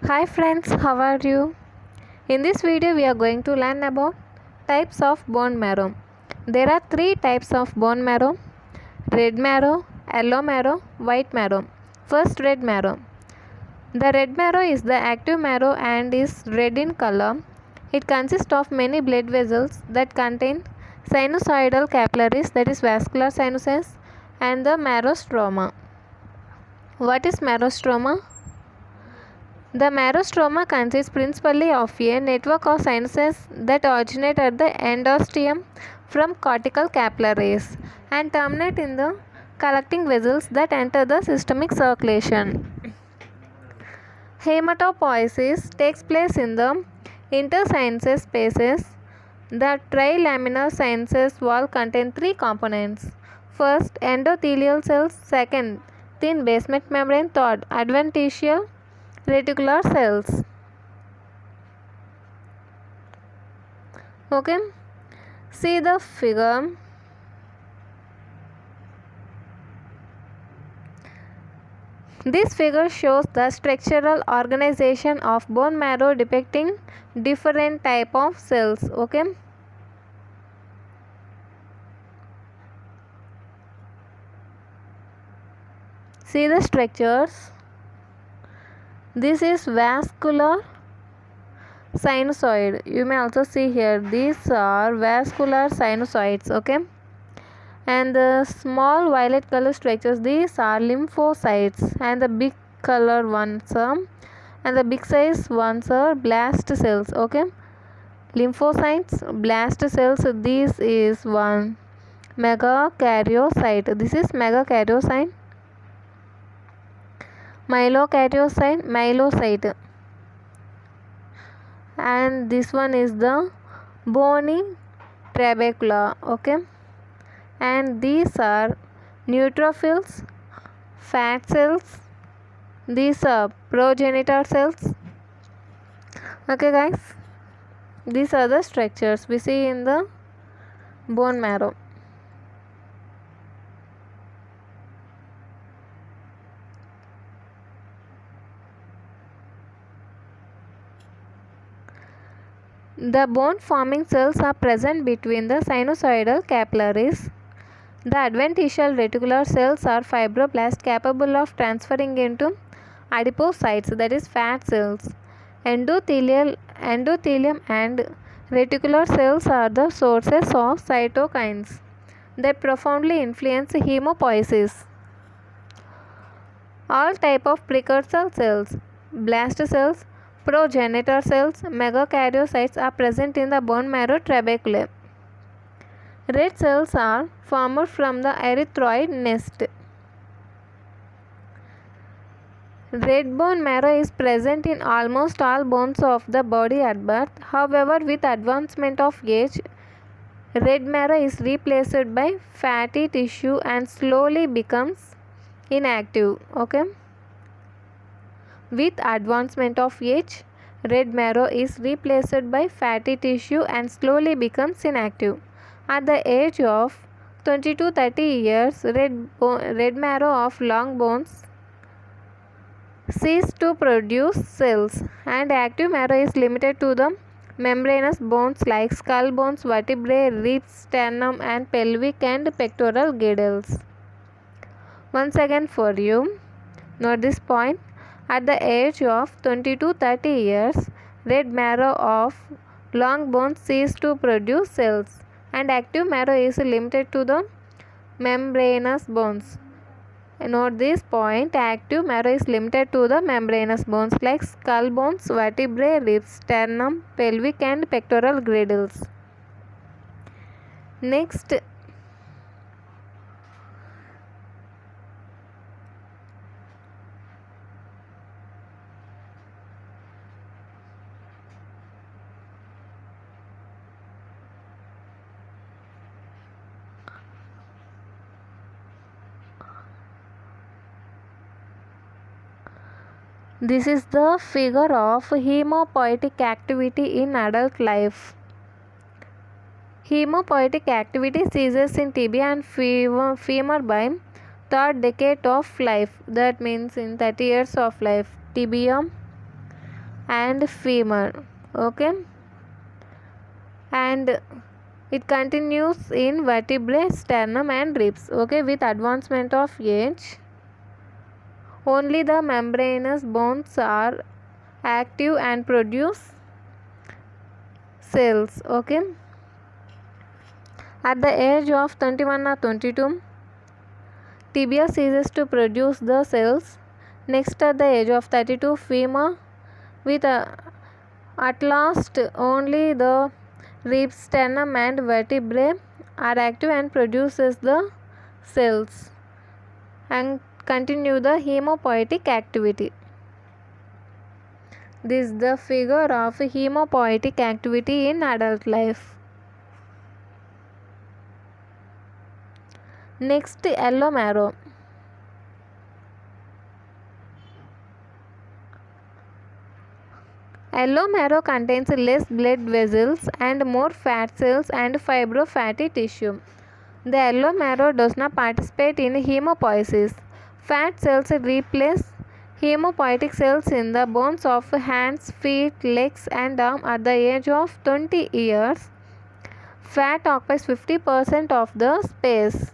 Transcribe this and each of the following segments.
Hi friends, how are you? In this video we are going to learn about types of bone marrow. There are three types of bone marrow: red marrow, yellow marrow, white marrow. First, red marrow. The red marrow is the active marrow and is red in color. It consists of many blood vessels that contain sinusoidal capillaries, that is vascular sinuses, and the marrow-stroma. What is marrow-stroma? The marrow-stroma consists principally of a network of sinuses that originate at the endosteum from cortical capillaries and terminate in the collecting vessels that enter the systemic circulation. Hematopoiesis takes place in the intersinus spaces. The trilaminar sinus wall contains three components. First, endothelial cells. Second, thin basement membrane. Third, adventitial reticular cells. Okay, see the figure. This figure shows the structural organization of bone marrow depicting different type of cells. Okay, see the structures. This is vascular sinusoid. You may also see here, these are vascular sinusoids. Okay, and the small violet color structures, these are lymphocytes, and the big color ones and the big size ones are blast cells. Okay, lymphocytes, blast cells, this is one megakaryocyte. This is megakaryocyte. Myelocyte, and this one is the bony trabecula. Okay, and these are neutrophils, fat cells, these are progenitor cells. Okay guys, these are the structures we see in the bone marrow. The bone forming cells are present between the sinusoidal capillaries. The adventitial reticular cells are fibroblasts capable of transferring into adipocytes, that is fat cells. Endothelium and reticular cells are the sources of cytokines that profoundly influence hemopoiesis. All type of precursor cells, blast cells, progenitor cells, megakaryocytes are present in the bone marrow trabeculae. Red cells are formed from the erythroid nest. Red bone marrow is present in almost all bones of the body at birth. However, with advancement of age, red marrow is replaced by fatty tissue and slowly becomes inactive. Okay, with advancement of age, red marrow is replaced by fatty tissue and slowly becomes inactive. At the age of 20 to 30 years, red marrow of long bones cease to produce cells, and active marrow is limited to the membranous bones like skull bones, vertebrae, ribs, sternum, and pelvic and pectoral girdles. Once again for you, note this point. At the age of 20 to 30 years, red marrow of long bones cease to produce cells, and active marrow is limited to the membranous bones. Note this point, active marrow is limited to the membranous bones like skull bones, vertebrae, ribs, sternum, pelvic and pectoral girdles. Next, this is the figure of hemopoietic activity in adult life. Hemopoietic activity ceases in tibia and femur by third decade of life. That means in 30 years of life. Tibia, and femur. Okay, and it continues in vertebrae, sternum and ribs. Okay, with advancement of age, only the membranous bones are active and produce cells. Okay, at the age of 21 or 22, tibia ceases to produce the cells. Next, at the age of 32, femur with at last only the ribs, sternum and vertebrae are active and produces the cells and continue the hemopoietic activity. This is the figure of hemopoietic activity in adult life. Next, yellow marrow. Yellow marrow contains less blood vessels and more fat cells and fibrofatty tissue. The yellow marrow does not participate in hemopoiesis. Fat cells replace hemopoietic cells in the bones of hands, feet, legs and arm at the age of 20 years. Fat occupies 50% of the space.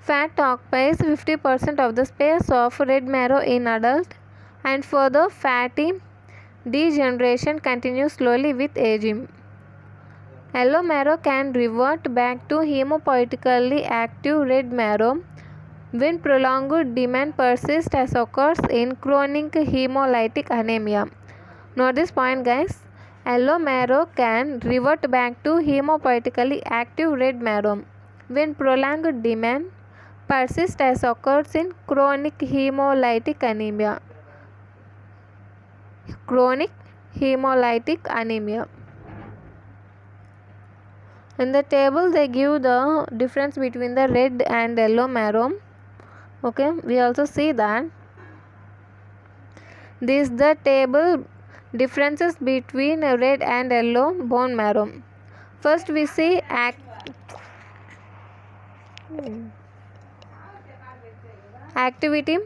Fat occupies 50% of the space of red marrow in adult, and further fatty degeneration continues slowly with aging. Yellow marrow can revert back to hemopoietically active red marrow when prolonged demand persists, as occurs in chronic hemolytic anemia. Note this point, guys. Yellow marrow can revert back to hemopoietically active red marrow when prolonged demand persists, as occurs in chronic hemolytic anemia. Chronic hemolytic anemia. In the table they give the difference between the red and yellow marrow. Okay, we also see that this is the table differences between red and yellow bone marrow. First we see activity.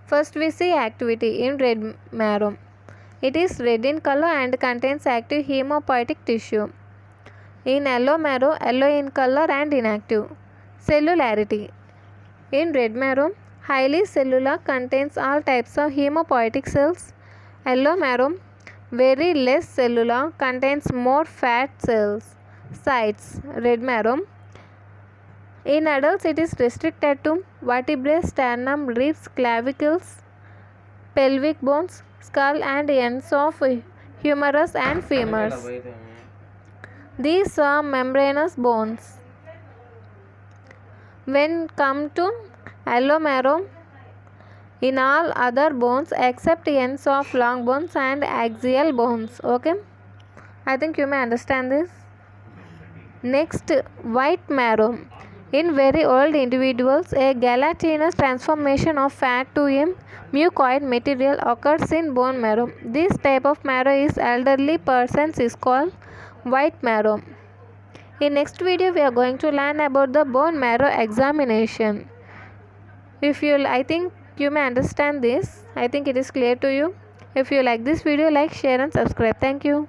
First we see activity in red marrow. It is red in color and contains active hemopoietic tissue. In yellow marrow, yellow in color and inactive. Cellularity. In red marrow, highly cellular, contains all types of hemopoietic cells. Yellow marrow, very less cellular, contains more fat cells. Sites. Red marrow. In adults, it is restricted to vertebrae, sternum, ribs, clavicles, pelvic bones, skull and ends of humerus and femurs. These are membranous bones. When come to yellow marrow, in all other bones except ends of long bones and axial bones. Okay, I think you may understand this. Next, white marrow. In very old individuals, a gelatinous transformation of fat to a mucoid material occurs in bone marrow. This type of marrow is elderly persons is called white marrow. In next video, we are going to learn about the bone marrow examination. I think you may understand this. I think it is clear to you. If you like this video, like, share and subscribe. Thank you.